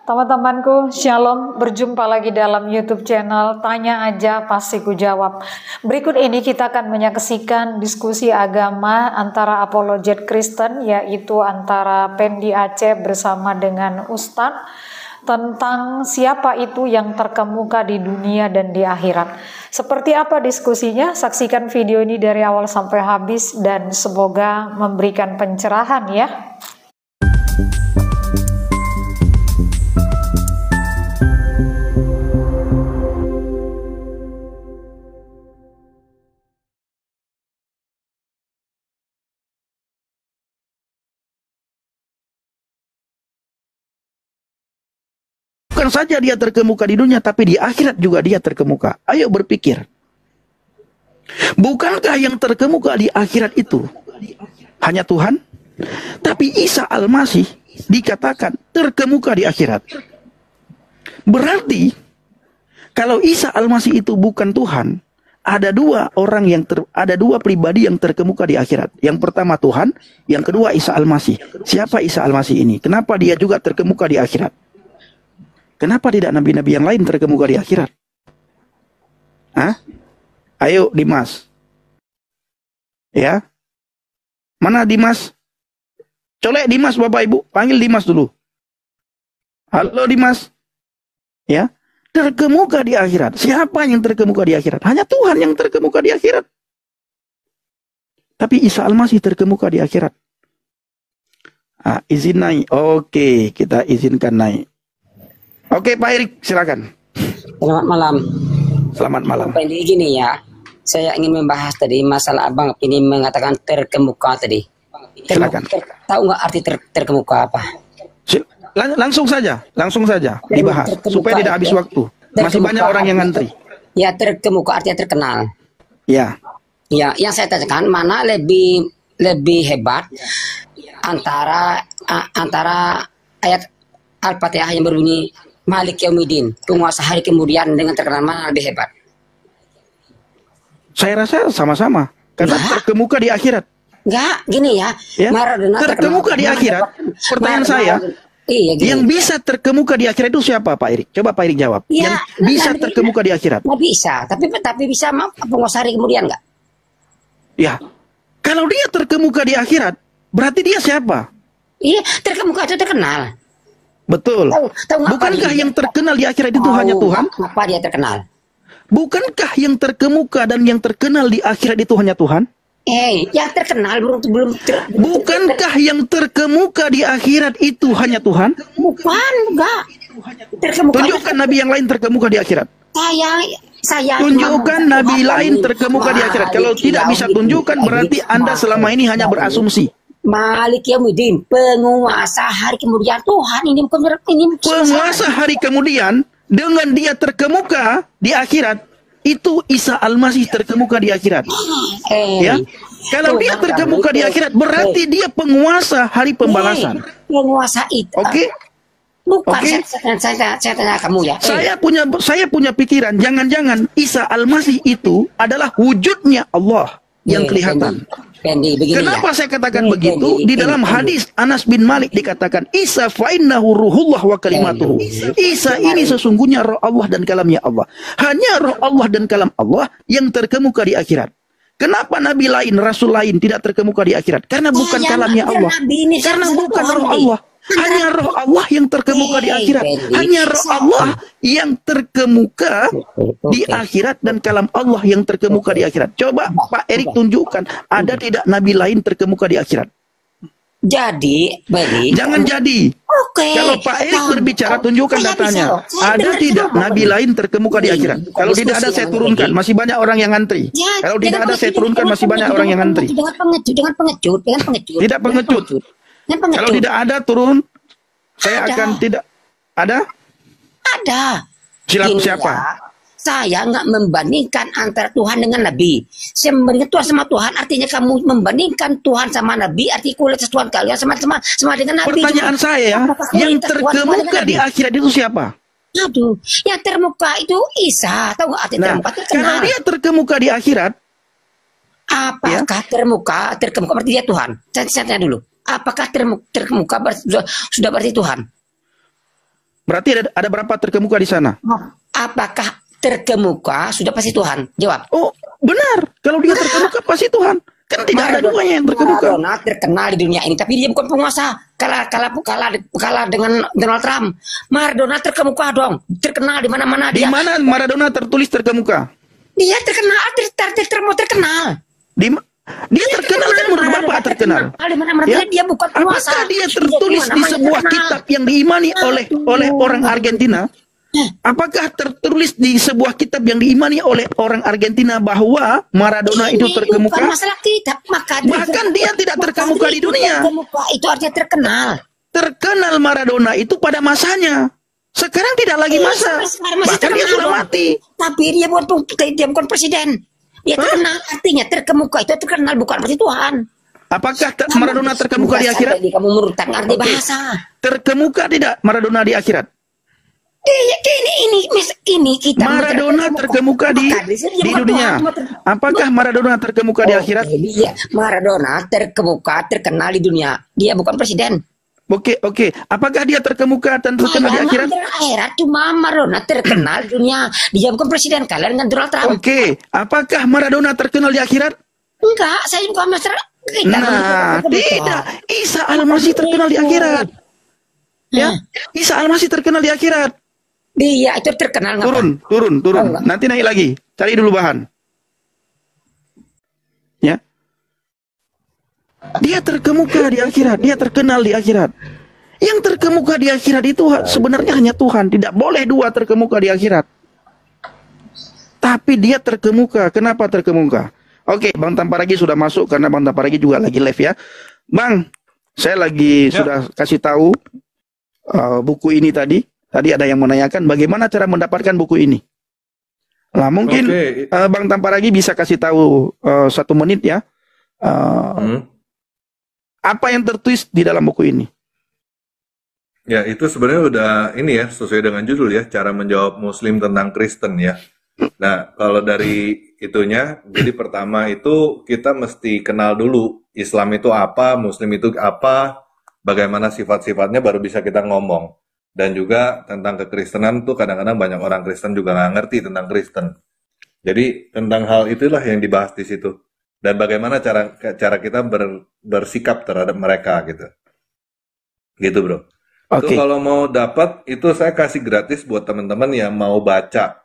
Teman-temanku, Shalom, berjumpa lagi dalam YouTube channel Tanya Aja Pasti Ku Jawab. Berikut ini kita akan menyaksikan diskusi agama antara apologet Kristen, yaitu antara Pendi Aceh bersama dengan Ustadz, tentang siapa itu yang terkemuka di dunia dan di akhirat. Seperti apa diskusinya? Saksikan video ini dari awal sampai habis dan semoga memberikan pencerahan ya. Bukan saja dia terkemuka di dunia, tapi di akhirat juga dia terkemuka. Ayo berpikir. Bukankah yang terkemuka di akhirat itu hanya Tuhan? Tapi Isa Al-Masih dikatakan terkemuka di akhirat. Berarti, kalau Isa Al-Masih itu bukan Tuhan, ada dua pribadi yang terkemuka di akhirat. Yang pertama Tuhan, yang kedua Isa Al-Masih. Siapa Isa Al-Masih ini? Kenapa dia juga terkemuka di akhirat? Kenapa tidak nabi-nabi yang lain terkemuka di akhirat? Hah? Ayo Dimas. Ya. Mana Dimas? Colek Dimas Bapak Ibu. Panggil Dimas dulu. Halo Dimas. Ya. Terkemuka di akhirat. Siapa yang terkemuka di akhirat? Hanya Tuhan yang terkemuka di akhirat. Tapi Isa Al-Masih terkemuka di akhirat. Izin naik. Oke, kita izinkan naik. Oke, Pak Erik, silakan. Selamat malam. Selamat malam. Ini gini ya, saya ingin membahas tadi masalah abang ini mengatakan terkemuka tadi. Silakan. Tahu nggak arti terkemuka apa? Langsung saja dibahas supaya tidak habis waktu. Masih banyak orang yang ngantri. Ya, terkemuka artinya terkenal. Ya. Ya, yang saya tanyakan mana lebih hebat antara ayat Al-Fatihah yang berbunyi Malik Yaumiddin, penguasa hari kemudian, dengan terkenal, mana lebih hebat? Saya rasa sama-sama, karena terkemuka di akhirat. Enggak, gini ya. Terkemuka di akhirat. Pertanyaan saya, yang bisa terkemuka di akhirat itu siapa, Pak Erik? Coba Pak Erik jawab. Ya, yang bisa terkemuka di akhirat? Nggak bisa, tapi bisa penguasa hari kemudian nggak? Ya, kalau dia terkemuka di akhirat, berarti dia siapa? Iya, terkemuka itu terkenal. Betul. Bukankah yang terkenal di akhirat itu hanya Tuhan? Apa dia terkenal? Bukankah yang terkemuka dan yang terkenal di akhirat itu hanya Tuhan? Yang terkenal belum. Bukankah yang terkemuka di akhirat itu hanya Tuhan? Bukan, enggak. Tunjukkan nabi yang lain terkemuka di akhirat. Saya tunjukkan nabi lain terkemuka di akhirat. Kalau tidak bisa tunjukkan, berarti Anda selama ini hanya berasumsi. Malik Yaumiddin, penguasa hari kemudian. Tuhan ini penguasa hari kemudian, dengan dia terkemuka di akhirat, itu Isa Al-Masih terkemuka di akhirat. Ya, kalau dia terkemuka di akhirat, berarti dia penguasa hari pembalasan. Penguasa itu. Oke. Bukan. Saya tanya kamu ya. Saya punya pikiran, jangan-jangan Isa Al-Masih itu adalah wujudnya Allah yang kelihatan. Kenapa saya katakan begitu? Di dalam hadis Anas bin Malik dikatakan Isa fa'innahu ruhullah wa kalimatuhu. Isa ini sesungguhnya roh Allah dan kalamnya Allah. Hanya roh Allah dan kalam Allah yang terkemuka di akhirat. Kenapa nabi lain, rasul lain tidak terkemuka di akhirat? Karena bukan kalamnya Allah. Karena bukan roh Allah. Hanya roh Allah yang terkemuka di akhirat. Hanya roh Allah yang terkemuka di akhirat dan kalam Allah yang terkemuka di akhirat. Coba Pak Erik tunjukkan, ada tidak nabi lain terkemuka di akhirat? Jadi, jangan jadi. Kalau Pak Erik berbicara, tunjukkan datanya. Ada tidak nabi lain terkemuka di akhirat? Kalau tidak ada, saya turunkan. Masih banyak orang yang ngantri. Kalau tidak ada, saya turunkan. Masih banyak orang yang ngantri. Dengan pengecut. Tidak pengecut. Kalau tidak ada, turun. Saya akan tidak. Ada? Ada. Siapa? Saya nggak membandingkan antara Tuhan dengan Nabi. Saya membandingkan Tuhan sama Tuhan. Artinya kamu membandingkan Tuhan sama Nabi. Arti kualitas Tuhan kalian sama dengan Nabi. Pertanyaan saya, yang terkemuka di akhirat itu siapa? Aduh, yang terkemuka itu Isa. Tahu nggak arti terkemuka? Kalau dia terkemuka di akhirat, apakah terkemuka berarti dia Tuhan? Saya tanya dulu. Apakah terkemuka sudah berarti Tuhan? Berarti ada berapa terkemuka di sana? Apakah terkemuka sudah pasti Tuhan? Jawab. Oh, benar. Kalau dia terkemuka pasti Tuhan. Kan tidak ada duanya yang terkemuka. Maradona terkenal di dunia ini, tapi dia bukan penguasa. Kalah dengan Donald Trump. Maradona terkemuka dong, terkenal di mana-mana dia. Di mana Maradona tertulis terkemuka? Dia terkenal, terkenal. Dia terkenal kan menurut Bapak terkenal. Di mana-mana dia bukan penguasa. Apakah dia tertulis di sebuah kitab yang diimani oleh orang Argentina? Apakah tertulis di sebuah kitab yang diimani oleh orang Argentina bahwa Maradona itu terkemuka? Bukan masalah kitab, bahkan dia tidak terkemuka di dunia. Terkemuka itu artinya terkenal. Terkenal Maradona itu pada masanya. Sekarang tidak lagi masa. Bahkan dia sudah mati. Tapi dia bukan presiden. Dia terkenal, artinya terkemuka itu terkenal, bukan berarti Tuhan. Apakah Maradona terkemuka di akhirat? Kamu menurutkan arti bahasa. Terkemuka tidak Maradona di akhirat? Ini kita Maradona terkemuka di dunia. Apakah Maradona terkemuka di akhirat? Iya, Maradona terkemuka, terkenal di dunia. Dia bukan presiden. Oke. Apakah dia terkemuka dan terkenal di akhirat? Akhirat cuma Maradona terkenal di dunia. Dia bukan presiden. Kalian dengan Donald Trump. Oke. Apakah Maradona terkenal di akhirat? Enggak, saya bukan masyarakat. Nah, tidak. Isa Al-Masih terkenal di akhirat. Ya, Isa Al-Masih terkenal di akhirat. Dia itu terkenal. Turun. Nanti naik lagi. Cari dulu bahan. Ya. Dia terkemuka di akhirat. Dia terkenal di akhirat. Yang terkemuka di akhirat itu sebenarnya hanya Tuhan. Tidak boleh dua terkemuka di akhirat. Tapi dia terkemuka. Kenapa terkemuka? Oke, Bang Tamparagi sudah masuk karena Bang Tamparagi juga lagi live ya. Bang, saya lagi sudah kasih tahu buku ini tadi. Tadi ada yang menanyakan bagaimana cara mendapatkan buku ini. Nah, mungkin Bang Tamparagi bisa kasih tahu 1 menit ya. Apa yang tertulis di dalam buku ini? Ya, itu sebenarnya udah ini ya, sesuai dengan judul ya, cara menjawab Muslim tentang Kristen ya. Nah, kalau dari itunya, jadi pertama itu kita mesti kenal dulu Islam itu apa, Muslim itu apa, bagaimana sifat-sifatnya baru bisa kita ngomong. Dan juga tentang kekristenan tuh kadang-kadang banyak orang Kristen juga nggak ngerti tentang Kristen. Jadi tentang hal itulah yang dibahas di situ. Dan bagaimana cara kita bersikap terhadap mereka gitu. Gitu bro. Itu kalau mau dapat itu saya kasih gratis buat teman-teman yang mau baca.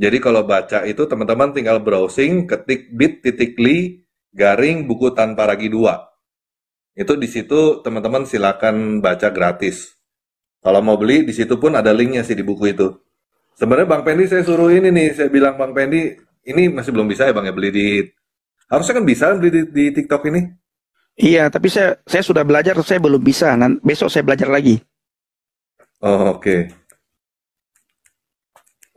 Jadi kalau baca itu teman-teman tinggal browsing, ketik bit.ly garing buku tanpa ragi 2. Itu di situ teman-teman silakan baca gratis. Kalau mau beli, di situ pun ada linknya sih di buku itu. Sebenarnya Bang Pendi saya suruh ini nih, saya bilang Bang Pendi, ini masih belum bisa ya Bang ya beli di... Harusnya kan bisa beli di TikTok ini? Iya, tapi saya sudah belajar, saya belum bisa. Besok saya belajar lagi. Oh, oke.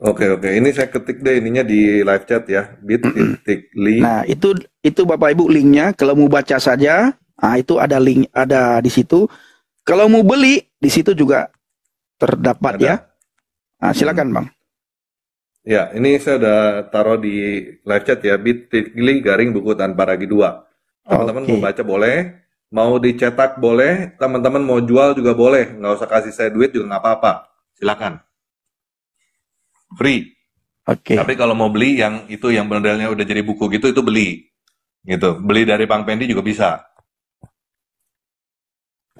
Oke. Ini saya ketik deh ininya di live chat ya, bit.ly. Nah, itu Bapak Ibu linknya. Kalau mau baca saja, itu ada link, ada di situ. Kalau mau beli, di situ juga terdapat ya. Nah, silakan Bang. Ya, ini saya udah taruh di live chat ya, bit.ly garing buku tanpa ragi 2. Teman-teman mau baca boleh, mau dicetak boleh, teman-teman mau jual juga boleh, nggak usah kasih saya duit juga nggak apa-apa. Silakan. Free. Tapi kalau mau beli yang itu yang modelnya udah jadi buku gitu itu beli. Gitu. Beli dari Bang Pendi juga bisa.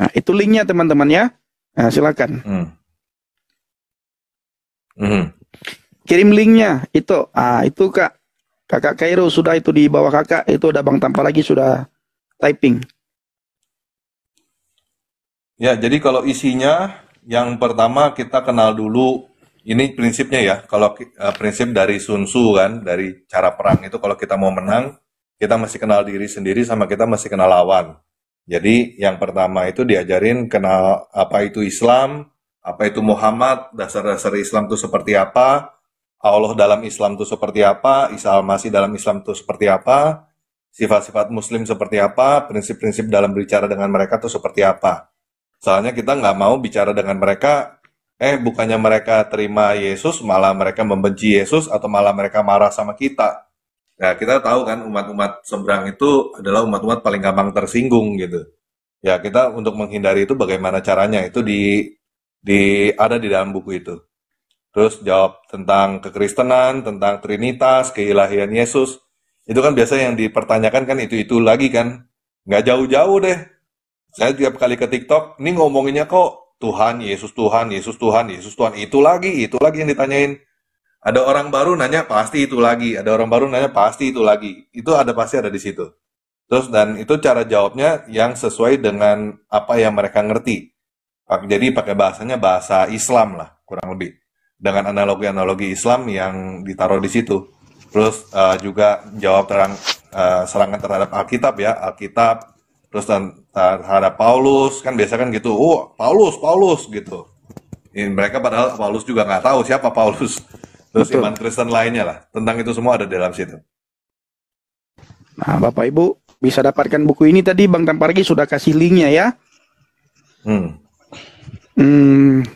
Nah, itu linknya teman-teman ya. Nah, silakan. Kirim linknya itu. Itu Kakak Kairo sudah itu di bawah kakak. Itu udah Bang Tamparagi sudah typing. Ya, jadi kalau isinya yang pertama kita kenal dulu. Ini prinsipnya ya. Kalau prinsip dari Sun Tzu kan, dari cara perang itu kalau kita mau menang, kita mesti kenal diri sendiri sama kita mesti kenal lawan. Jadi yang pertama itu diajarin kenal apa itu Islam, apa itu Muhammad, dasar-dasar Islam itu seperti apa, Allah dalam Islam itu seperti apa, Isa Al-Masih dalam Islam itu seperti apa, sifat-sifat Muslim seperti apa, prinsip-prinsip dalam berbicara dengan mereka itu seperti apa. Soalnya kita nggak mau bicara dengan mereka, bukannya mereka terima Yesus, malah mereka membenci Yesus, atau malah mereka marah sama kita. Nah, kita tahu kan umat-umat seberang itu adalah umat-umat paling gampang tersinggung gitu. Ya, kita untuk menghindari itu bagaimana caranya itu di ada di dalam buku itu. Terus jawab tentang kekristenan, tentang Trinitas, keilahian Yesus. Itu kan biasa yang dipertanyakan kan itu lagi kan. Nggak jauh-jauh deh. Saya tiap kali ke TikTok, ini ngomonginnya kok Tuhan, Yesus Tuhan, Yesus Tuhan, Yesus Tuhan. Itu lagi yang ditanyain. Ada orang baru nanya, pasti itu lagi. Ada orang baru nanya, pasti itu lagi. Itu pasti ada di situ. Terus dan itu cara jawabnya yang sesuai dengan apa yang mereka ngerti. Jadi pakai bahasanya bahasa Islam lah, kurang lebih. Dengan analogi-analogi Islam yang ditaruh di situ. Terus juga jawab tentang serangan terhadap Alkitab ya, Alkitab. Terus terhadap Paulus, kan biasa kan gitu, oh Paulus gitu. Mereka padahal Paulus juga nggak tahu siapa Paulus. Terus Betul. Iman Kristen lainnya lah, tentang itu semua ada di dalam situ. Nah Bapak Ibu bisa dapatkan buku ini tadi Bang Tampargi sudah kasih linknya ya.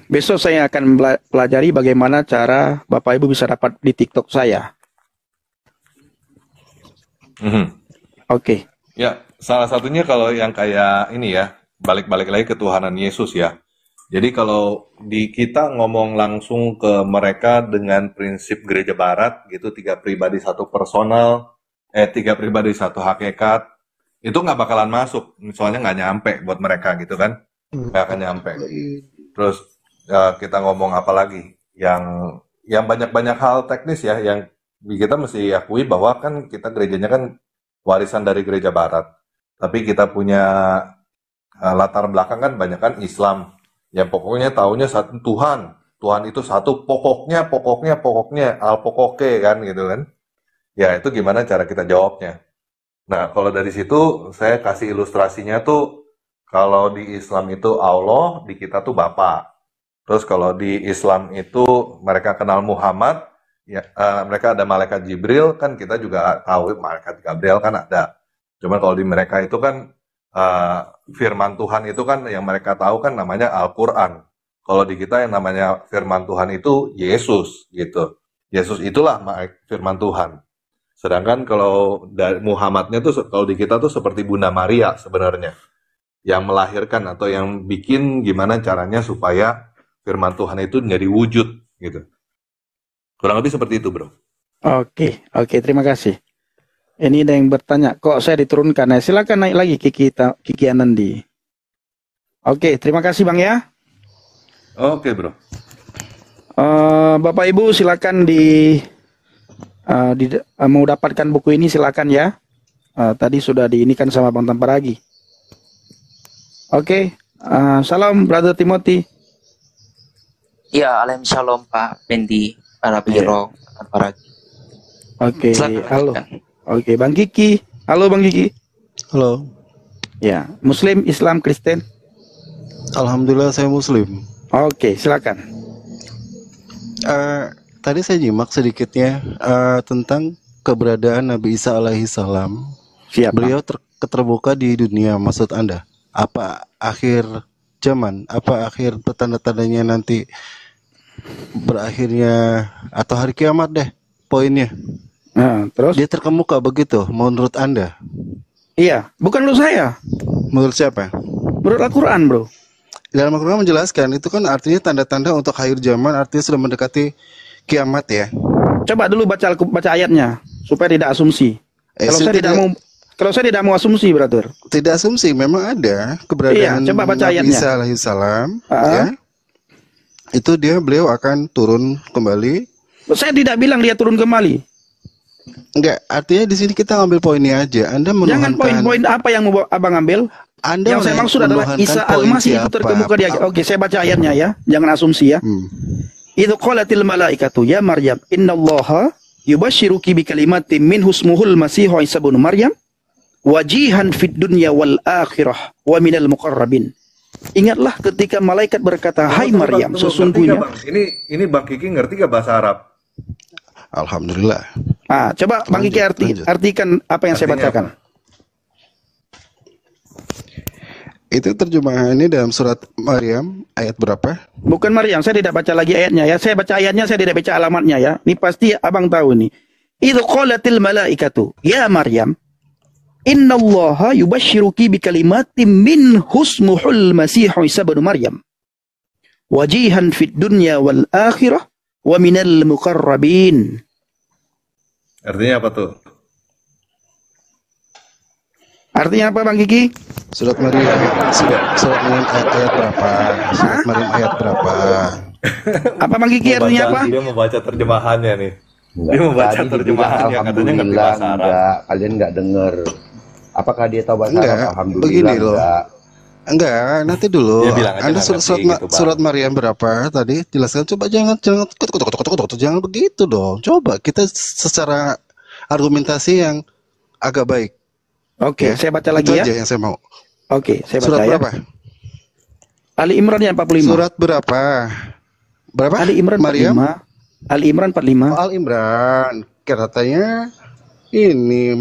Besok saya akan pelajari bagaimana cara Bapak Ibu bisa dapat di TikTok saya. Oke. Ya, salah satunya kalau yang kayak ini ya, balik-balik lagi ketuhanan Yesus ya. Jadi kalau kita ngomong langsung ke mereka dengan prinsip gereja barat gitu, 3 pribadi 1 personal, 3 pribadi 1 hakikat, itu nggak bakalan masuk, soalnya nggak nyampe buat mereka gitu kan, nggak akan nyampe. Terus kita ngomong apa lagi yang banyak-banyak hal teknis ya yang kita mesti akui bahwa kan kita gerejanya kan warisan dari gereja barat, tapi kita punya latar belakang kan banyak kan Islam yang pokoknya taunya satu Tuhan itu satu, pokoknya al pokoke kan gitu kan ya. Itu gimana cara kita jawabnya. Nah kalau dari situ saya kasih ilustrasinya tuh, kalau di Islam itu Allah, di kita tuh Bapa. Terus kalau di Islam itu mereka kenal Muhammad, ya, mereka ada malaikat Jibril, kan kita juga tahu malaikat Gabriel kan ada. Cuma kalau di mereka itu kan firman Tuhan itu kan yang mereka tahu kan namanya Al-Quran. Kalau di kita yang namanya firman Tuhan itu Yesus gitu. Yesus itulah firman Tuhan. Sedangkan kalau dari Muhammadnya tuh kalau di kita tuh seperti Bunda Maria sebenarnya, yang melahirkan atau yang bikin gimana caranya supaya firman Tuhan itu menjadi wujud gitu. Kurang lebih seperti itu, Bro. Oke, terima kasih. Ini ada yang bertanya, kok saya diturunkan? Nah, silakan naik lagi Kiki Anandi. Oke, terima kasih Bang ya. Oke, Bro. Bapak Ibu silakan mau dapatkan buku ini silakan ya. Tadi sudah diinikan sama Bang Tamparagi. Oke, salam Brother Timothy. Ya, alam shalom Pak Pendi, para biro, Tamparagi. Oke, halo. Oke, Bang Kiki. Halo Bang Kiki. Halo. Ya, Muslim, Islam, Kristen? Alhamdulillah saya Muslim. Oke, silakan. Tadi saya nyimak sedikitnya tentang keberadaan Nabi Isa alaihissalam. Siap. Beliau terbuka di dunia, maksud Anda? Apa akhir zaman? Apa akhir tanda-tandanya nanti berakhirnya atau hari kiamat deh poinnya? Nah, terus dia terkemuka begitu menurut Anda? Iya, bukan menurut saya. Menurut siapa? Menurut Al-Quran, Bro. Dalam Al-Quran menjelaskan itu kan artinya tanda-tanda untuk akhir zaman, artinya sudah mendekati kiamat ya. Coba dulu baca ayatnya supaya tidak asumsi. Kalau saya tidak mau asumsi, brother. Tidak asumsi, memang ada keberadaan Nabi Isa alaihissalam. Ya. Itu beliau akan turun kembali. Saya tidak bilang dia turun kembali. Enggak, artinya di sini kita ambil poinnya aja. Anda jangan poin-poin apa yang mau Abang ambil. Yang saya maksud adalah Isa Al-Masih itu terkemuka di ayat. Oke, saya baca ayatnya ya. Jangan asumsi ya. Idz qalatil malaikatu ya Maryam innallaha yubashshiruki bi kalimatin min husmuhul Masih Isa ibnu Maryam wajihan fid dunya wal akhirah wa minal muqarrabin. Ingatlah ketika malaikat berkata, "Hai Maryam, sesungguhnya." Ini Bang Kiki ngerti gak bahasa Arab? Alhamdulillah. Coba Bang Kiki artikan apa yang saya bacakan. Itu terjemahannya dalam surat Maryam ayat berapa? Bukan Maryam, saya tidak baca lagi ayatnya ya. Saya baca ayatnya, saya tidak baca alamatnya ya. Ini pasti Abang tahu nih. Idz qalatil malaikatu ya Maryam innallaha yubashshiruki bi kalimatin min husmuhul Masih Isa ibnu Maryam wajihan fid dunya wal akhirah wa minal muqarrabin. Artinya apa tuh? Artinya apa Bang Kiki? Surat Maryam ayat berapa? Surat Maryam ayat berapa? Apa Bang Kiki artinya apa? Dia membaca terjemahannya nih. Enggak. Dia membaca Tadi terjemahannya, dibilang katanya ngerti bahasa Arab. enggak, kalian enggak dengar. Apakah dia tahu bahasa Enggak, Arab? Alhamdulillah begini loh. enggak. Enggak, nanti dulu. Dia bilang aja Anda nggak surat, ngerti gitu, Bang. surat Maryam berapa tadi? Jelaskan. Coba jangan begitu dong. Coba kita secara argumentasi yang agak baik. Oke, Ya, saya baca itu lagi ya. aja yang saya mau. Oke, saya baca Surat ya. berapa? Ali Imran yang 45. Surat berapa? Berapa? Ali Imran 45. Maryam? Ali Imran 45. Oh, Al Imran. Katanya ini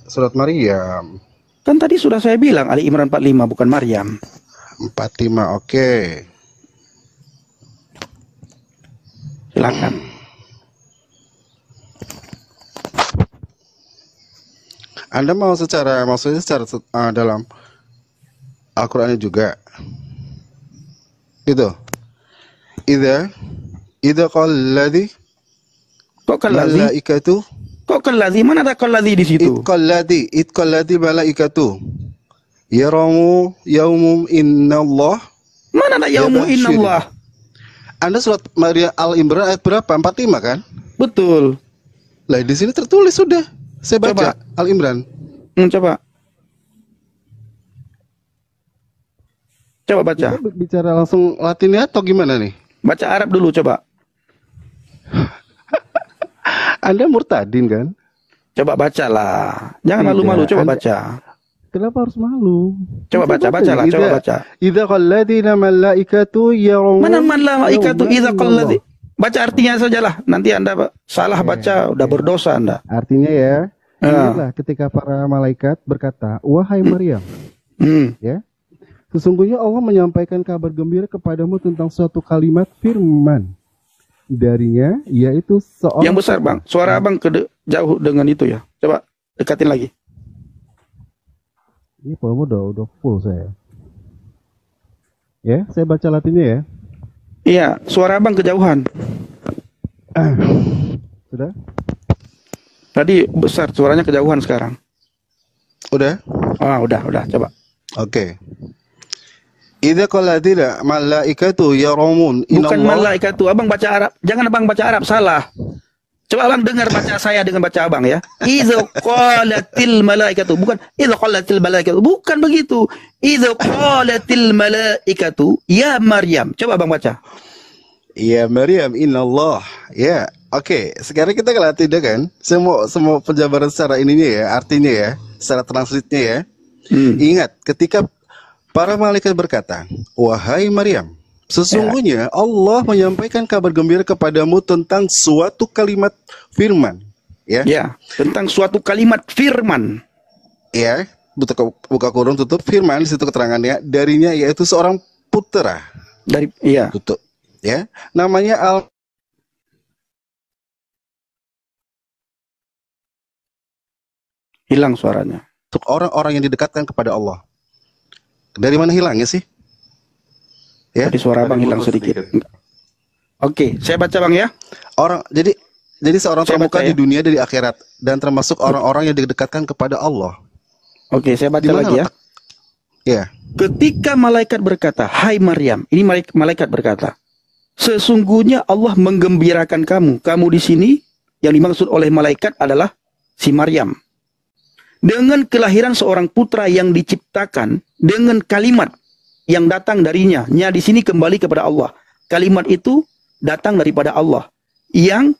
surat Maryam. Kan tadi sudah saya bilang Ali Imran 45 bukan Maryam. 45, oke. Silakan. Anda mau maksudnya secara dalam Al-Qur'annya juga. Itu. Idza qalladhi Kok kalladzi? malaikatu Kok kalladzi? Mana ada kalladzi di situ? qalladhi malaikatu yaramu yaumum innallah. Mana ada yaumu innallah? Anda surat Maryam Al-Imran ayat berapa? 45 kan? Betul. Lah di sini tertulis sudah. Saya baca Al-Imran. Coba. Coba baca. Kita bicara langsung Latinnya atau gimana nih? Baca Arab dulu coba. Anda murtadin kan? Coba bacalah. Jangan malu-malu, coba baca. Kenapa harus malu? Coba bacalah, coba baca. Idza qalladina malaikatu yarawun. Mana malaikatu idza qalladhi? Baca artinya sajalah. Nanti Anda salah baca udah berdosa Anda. Artinya ya, ingatlah ketika para malaikat berkata, "Wahai Maryam." Ya. Sesungguhnya Allah menyampaikan kabar gembira kepadamu tentang suatu kalimat firman darinya, yaitu seorang yang besar Bang. Suara Abang jauh dengan itu ya. Coba dekatin lagi. Ini volume udah full saya. Ya, saya baca Latinnya ya. Iya, suara Abang kejauhan. Sudah? Tadi besar, suaranya kejauhan sekarang. Udah? Udah, coba. Oke. Idza qalladina malaikatu yaramun Bukan inallah. malaikatu, Abang baca Arab. Jangan Abang baca Arab, salah. Coba Abang dengar baca saya dengan baca Abang ya. Idza qalatil malaikatu, bukan idza qalatil malaikatu, bukan begitu. Idza qalatil malaikatu ya Maryam. Coba Abang baca. Ya Maryam inallah. Ya, oke. Sekarang kita ke Latinnya kan. Semua penjabaran secara ininya ya, artinya ya, secara translate-nya ya. Ingat, ketika para malaikat berkata, "Wahai Maryam, sesungguhnya Allah menyampaikan kabar gembira kepadamu tentang suatu kalimat firman." Ya. Ya, tentang suatu kalimat firman. Ya, buka kurung tutup firman, di situ keterangannya, darinya yaitu seorang putra. Tutup. Ya, namanya hilang suaranya. Untuk orang-orang yang didekatkan kepada Allah. Dari mana hilangnya sih? Ya. Tadi suara Bang hilang sedikit. Oke, saya baca Bang ya. Jadi seorang termuka di ya. dunia dan di akhirat, dan termasuk orang-orang yang didekatkan kepada Allah. Oke, saya baca lagi ya. Ya. Ketika malaikat berkata, "Hai Maryam," ini malaikat berkata, "Sesungguhnya Allah menggembirakan kamu di sini." Yang dimaksud oleh malaikat adalah si Maryam. Dengan kelahiran seorang putra yang diciptakan dengan kalimat yang datang darinya. Nya di sini kembali kepada Allah. Kalimat itu datang daripada Allah yang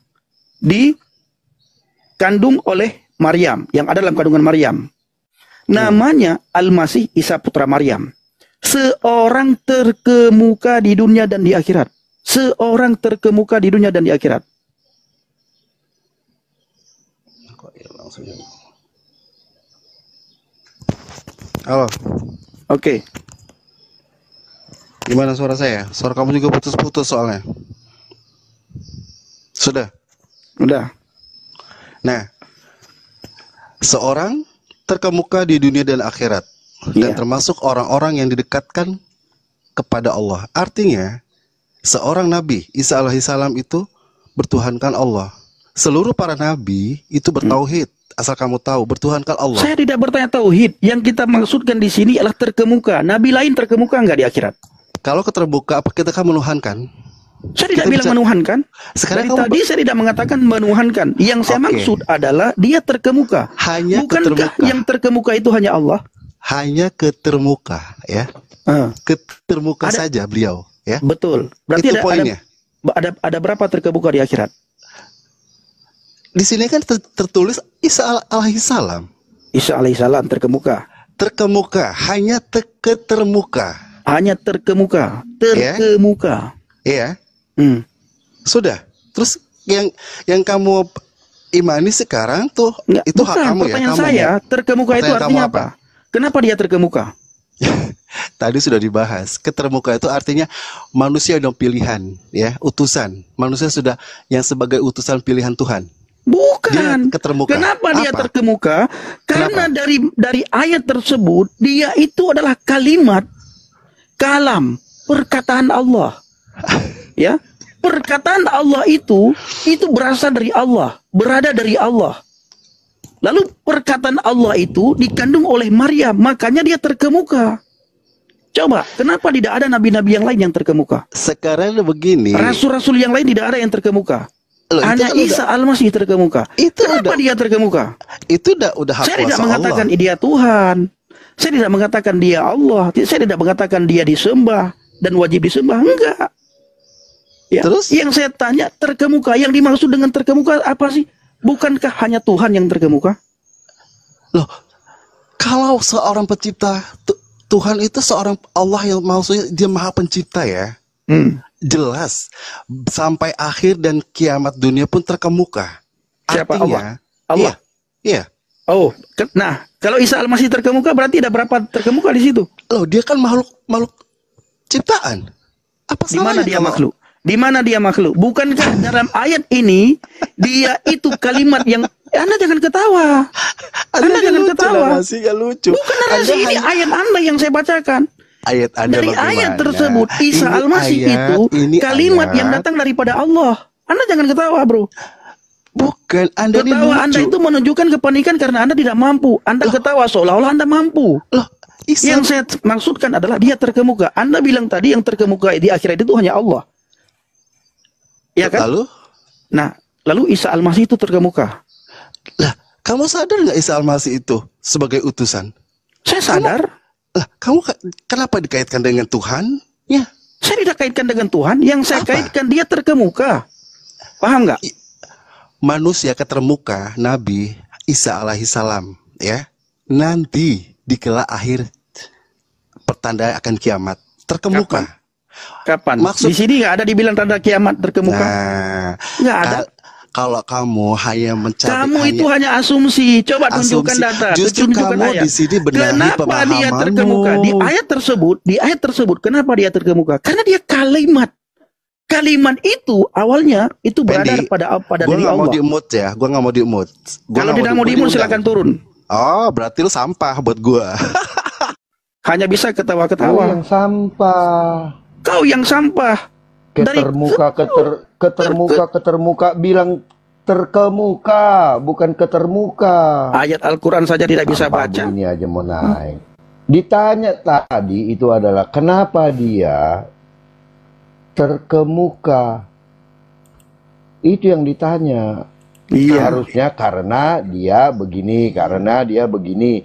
dikandung oleh Maryam, yang ada dalam kandungan Maryam. Namanya Al-Masih Isa putra Maryam. Seorang terkemuka di dunia dan di akhirat. Seorang terkemuka di dunia dan di akhirat. Halo. Oke. Gimana suara saya? Suara kamu juga putus-putus soalnya. Sudah? Udah. Nah, seorang terkemuka di dunia dan akhirat, dan termasuk orang-orang yang didekatkan kepada Allah. Artinya, seorang nabi Isa alaihissalam itu bertuhankan Allah. Seluruh para nabi itu bertauhid. Asal kamu tahu, bertuhankan Allah. Saya tidak bertanya tauhid. Yang kita maksudkan di sini adalah terkemuka. Nabi lain terkemuka enggak di akhirat? Kalau keterbuka, apa kita kan menuhankan? Saya tidak bilang menuhankan. Sekarang tadi saya tidak mengatakan menuhankan. Yang saya maksud adalah dia terkemuka. Hanya bukankah ketermuka. yang terkemuka itu hanya Allah? Hanya ketermuka, ya. Ketermuka saja beliau, ya. Betul. Berarti itu poinnya. Ada berapa terkemuka di akhirat? Di sini kan tertulis Isa alaihissalam. Isa alaihissalam terkemuka. Terkemuka, hanya ketermuka. Hanya terkemuka. Terkemuka. Iya. Sudah. Terus yang kamu imani sekarang tuh Nggak, itu hak kamu ya. Pertanyaan saya, terkemuka itu artinya apa? Kenapa dia terkemuka? Tadi sudah dibahas. Ketermuka itu artinya manusia yang pilihan, ya, utusan. Manusia sudah yang sebagai utusan pilihan Tuhan. Bukan. Dia ketermuka. Kenapa dia terkemuka? Karena dari ayat tersebut dia itu adalah kalimat, kalam, perkataan Allah. Ya, perkataan Allah itu berasal dari Allah, berada dari Allah. Lalu perkataan Allah itu dikandung oleh Maryam, makanya dia terkemuka. Coba, kenapa tidak ada nabi-nabi yang lain yang terkemuka? Sekarang begini. Rasul-rasul yang lain tidak ada yang terkemuka. Hanya Isa Al-Masih terkemuka. Kenapa dia terkemuka? Itu udah hak Saya tidak kuasa mengatakan Allah. dia Tuhan. Saya tidak mengatakan dia Allah. Saya tidak mengatakan dia disembah dan wajib disembah. Enggak. Ya. Terus? Yang saya tanya terkemuka. Yang dimaksud dengan terkemuka apa sih? Bukankah hanya Tuhan yang terkemuka? Loh, kalau seorang pencipta, Tuhan itu seorang Allah yang maksudnya dia maha pencipta ya. Jelas. Sampai akhir dan kiamat dunia pun terkemuka. Siapa? Artinya, Allah? Iya. Oh, nah, kalau Isa Al-Masih terkemuka berarti ada berapa terkemuka di situ? Loh, dia kan makhluk ciptaan. Apa Di mana salahnya dia kalau- makhluk? Di mana dia makhluk? Bukankah dalam ayat ini dia itu kalimat yang Anda jangan ketawa. Anda jangan ketawa. Narasinya lucu. Bukan narasi ini ayat Anda yang saya bacakan. Ayat Anda Dari bagaimana? ayat tersebut Isa Ini Al-Masih ayat, itu ini kalimat ayat. yang datang daripada Allah. Anda jangan ketawa, bro. Bukan, Anda ini Ketawa Anda lucu. itu menunjukkan kepanikan karena Anda tidak mampu. Anda ketawa seolah-olah Anda mampu. Loh, Isa, Yang saya maksudkan adalah dia terkemuka. Anda bilang tadi yang terkemuka di akhirat itu hanya Allah. Ya kan? Lalu Isa Al-Masih itu terkemuka. Lah, kamu sadar nggak Isa Al-Masih itu sebagai utusan? Saya sadar. Kamu kenapa dikaitkan dengan Tuhan? Ya. Saya tidak kaitkan dengan Tuhan. Yang saya kaitkan dia terkemuka. Paham nggak? Manusia ketermuka Nabi Isa alaihissalam, ya. Nanti di kala akhir pertanda akan kiamat terkemuka. Kapan? Maksud- Di sini nggak ada dibilang tanda kiamat terkemuka. Nah, Nggak ada. Kalau kamu hanya mencari Kamu itu hanya asumsi. Coba tunjukkan Asumsi. data. Justru tunjukkan kamu ayat. di sini benahi Kenapa dia pemahamanmu. terkemuka? Di ayat tersebut, kenapa dia terkemuka? Karena dia kalimat. Kalimat itu awalnya itu berada Pendi, pada gua dari nggak mau Allah. di-mute ya. Gua nggak mau di-mute. Kalau tidak mau dimun silakan turun. Oh, berarti lu sampah buat gua. Hanya bisa Kau ketawa-ketawa. yang sampah. Kau yang sampah. Ketermuka bilang terkemuka, bukan ketermuka. Ayat Al-Quran saja tidak bisa Apa baca. Ini aja mau naik. Ditanya tadi itu adalah kenapa dia terkemuka. Itu yang ditanya. Iya. Harusnya karena dia begini, karena dia begini.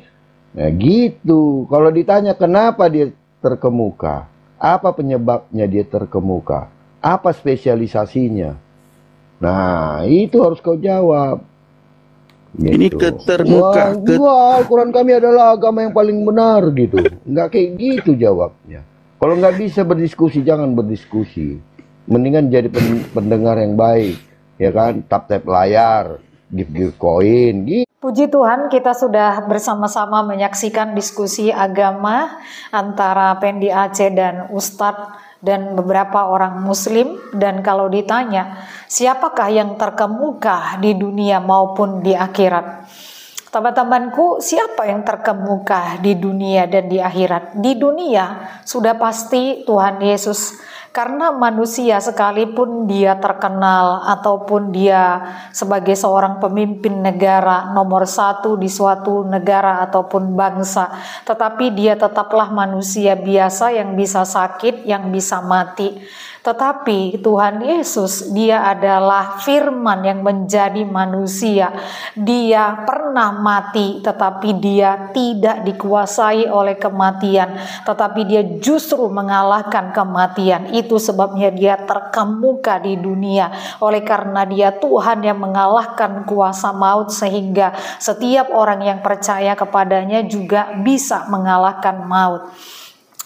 Nah gitu. Kalau ditanya kenapa dia terkemuka, apa penyebabnya dia terkemuka, apa spesialisasinya, nah itu harus kau jawab. Ini ketermuka. Wah, Al-Quran kami adalah agama yang paling benar gitu. Nggak kayak gitu jawabnya. Kalau nggak bisa berdiskusi, jangan berdiskusi. Mendingan jadi pendengar yang baik, ya kan? Tap-tap layar, give koin, gitu. Puji Tuhan, kita sudah bersama-sama menyaksikan diskusi agama antara Pendi Aceh dan Ustadz dan beberapa orang Muslim. Dan kalau ditanya, siapakah yang terkemuka di dunia maupun di akhirat? Teman-temanku, siapa yang terkemuka di dunia dan di akhirat? Di dunia sudah pasti Tuhan Yesus Karena manusia sekalipun dia terkenal ataupun dia sebagai seorang pemimpin negara nomor 1 di suatu negara ataupun bangsa, tetapi dia tetaplah manusia biasa yang bisa sakit, yang bisa mati. Tetapi Tuhan Yesus, dia adalah firman yang menjadi manusia. Dia pernah mati, tetapi dia tidak dikuasai oleh kematian, tetapi dia justru mengalahkan kematian. Itu sebabnya dia terkemuka di dunia. Oleh karena dia Tuhan yang mengalahkan kuasa maut, sehingga setiap orang yang percaya kepadanya juga bisa mengalahkan maut.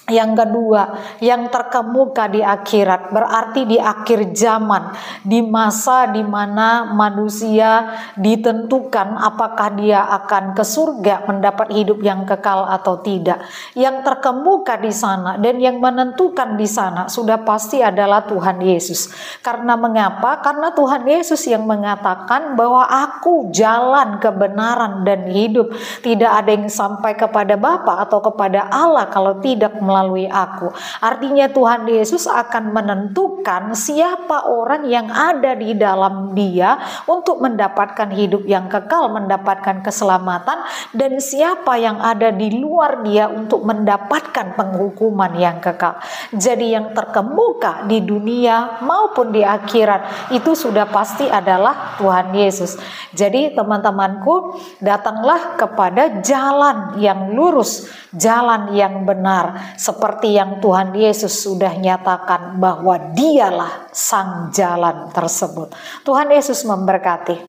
Yang kedua, yang terkemuka di akhirat, berarti di akhir zaman, di masa di mana manusia ditentukan apakah dia akan ke surga mendapat hidup yang kekal atau tidak. Yang terkemuka di sana dan yang menentukan di sana sudah pasti adalah Tuhan Yesus. Karena mengapa? Karena Tuhan Yesus yang mengatakan bahwa aku jalan kebenaran dan hidup. Tidak ada yang sampai kepada Bapa atau kepada Allah kalau tidak melalui aku. Artinya Tuhan Yesus akan menentukan siapa orang yang ada di dalam dia untuk mendapatkan hidup yang kekal, mendapatkan keselamatan, dan siapa yang ada di luar dia untuk mendapatkan penghukuman yang kekal. Jadi yang terkemuka di dunia maupun di akhirat itu sudah pasti adalah Tuhan Yesus. Jadi teman-temanku, datanglah kepada jalan yang lurus, jalan yang benar, seperti yang Tuhan Yesus sudah nyatakan bahwa dialah sang jalan tersebut. Tuhan Yesus memberkati.